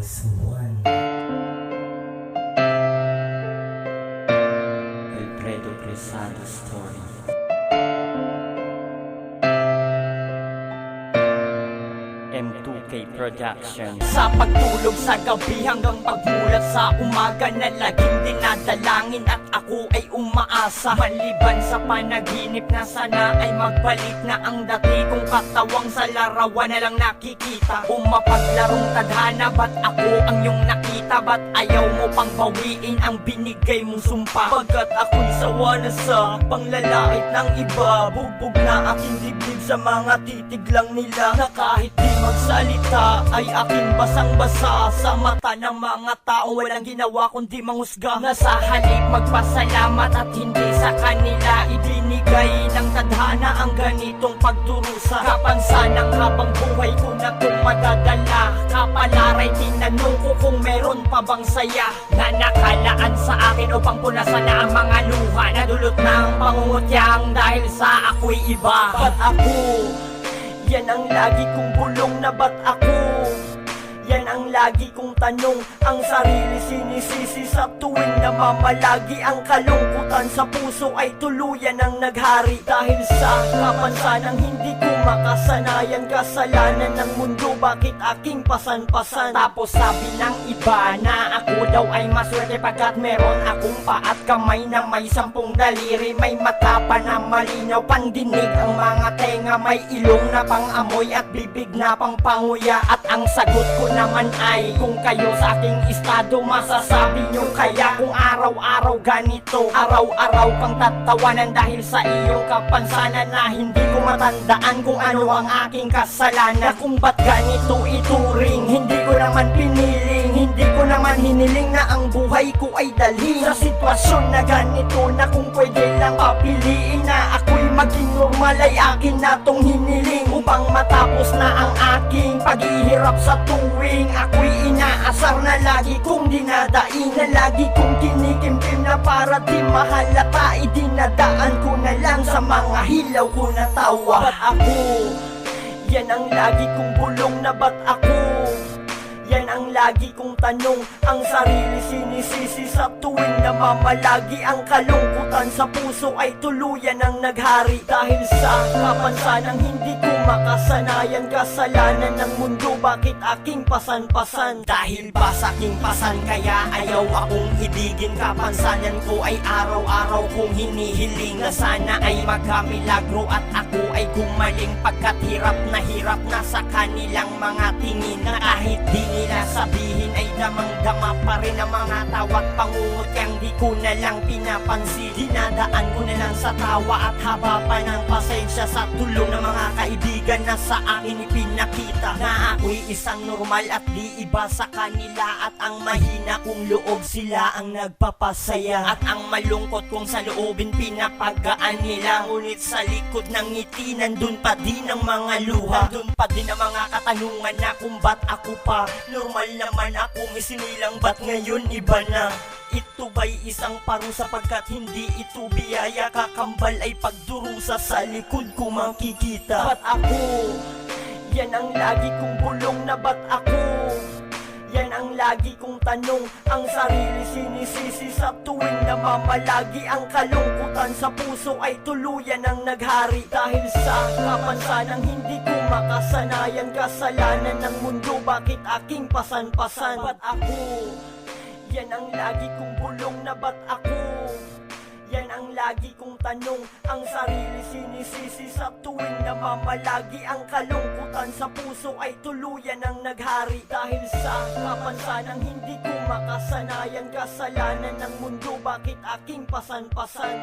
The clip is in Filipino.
Suwan. Alfredo Cresado Story. M2K Production. Sa pagtulog sa gabi hanggang pagmulat sa umaga na laging dinadalangin at ako ay umaasa. Maliban sa panaginip na sana ay magbalik na ang dati kong katawang sa larawan na lang nakikita. Kung mapaglarong tadhana, ba't ako ang iyong nakita? Ba't ayaw mo pang bawiin ang binigay mong sumpa? Pagkat ako'y sawa na sa panglalait ng iba. Bugbog na aking dibdib sa mga titig lang nila, na kahit di magsalita ay aking basang-basa sa mata ng mga tao. Walang ginawa kundi manghusga, na sa halip magpasalamat at hindi sa kanila ibinigay ng tadhana ang ganitong pagdurusa. Kapansanang habang buhay ko na kung madadala, kapalaray tinanong ko kung meron pa bang saya na nakalaan sa akin upang punasan na ang mga luha na dulot ng pangungutyang dahil sa ako'y iba. Ba't ako? Yan ang lagi kong bulong na ba't ako? Yan ang lagi kong tanong, ang sarili sinisisi sa tuwing namamalagi. Ang kalungkutan sa puso ay tuluyan ang naghari dahil sa kapansanang hindi ko makasanayan. Kasalanan ng mundo, bakit aking pasan-pasan? Tapos sabi ng iba na ako daw ay maswerte pagkat meron akong pa at kamay na may 10 daliri. May mata pa na malinaw, pandinig ang mga tenga, may ilong na pang-amoy at bibig na pang-panguya. At ang sagot ko naman ay, kung kayo sa aking estado, masasabi nyo kaya kung araw-araw ganito? Araw-araw kang tatawanan dahil sa iyong kapansanan na hindi ko matandaan kung ano ang aking kasalanan. Na kung ba't ganito ituring, hindi ko naman piniling, hindi ko naman hiniling na ang buhay ko ay dalhin sa sitwasyon na ganito, na kung pwede lang papiliin na ako'y maging normal ay akin na tong hiniling. Upang matapos na ang aking paghihirap sa tuwing ako'y inaasar na lagi kong dinadain, na lagi kong kinikimkim na para di mahalata. Idinadaan ko na lang sa mga hilaw ko na tawa. Ba't ako? Yan ang lagi kong bulong na ba't ako? Yan ang lagi kong tanong, ang sarili sinisisi sa tuwing namamalagi. Ang kalungkutan sa puso ay tuluyan ang naghari dahil sa kapansanang hindi ko makasanayan. Kasalanan ng mundo, bakit aking pasan-pasan? Dahil ba sa aking pasan kaya ayaw akong ibigin? Kapansanan ko ay araw-araw kong hinihiling na sana ay magkamilagro at ako ay gumaling. Pagkat hirap na sa kanilang mga tingin, na kahit di nila sabihin ay damang-dama pa rin ang mga tawat pangungot yang di ko na lang pinapansin. Dinadaan ko na lang sa tawa at haba pa ng pasensya sa tulong ng mga kaibigan na sa akin ipinakita na ako'y isang normal at di iba sa kanila. At ang mahina kong loob sila ang nagpapasaya, at ang malungkot kong sa loobin pinapagaan nila. Ngunit sa likod ng ngiti nandun pa din ang mga luha, nandun pa din ang mga katanungan na kung ba't ako pa. Normal naman akong isinilang, ba't ngayon iba na? Ito ba'y isang parusa pagkat hindi ito biyaya? Kakambal ay pagdurusa, sa likod ko makikita. Ba't ako? Yan ang lagi kong bulong na ba't ako? Yan ang lagi kong tanong, ang sarili sinisisi sa tuwing namamalagi. Ang kalungkutan sa puso ay tuluyan ang naghari dahil sa kapansanang hindi ko makasanayan. Kasalanan ng mundo, bakit aking pasan-pasan? Ba't ako? Yan ang lagi kong bulong na ba't ako? Yan ang lagi kong tanong, ang sarili sinisisi sa tuwing namamalagi. Ang kalungkutan sa puso ay tuluyan ang naghari dahil sa kapansanang hindi ko makasanayan. Kasalanan ng mundo, bakit aking pasan-pasan?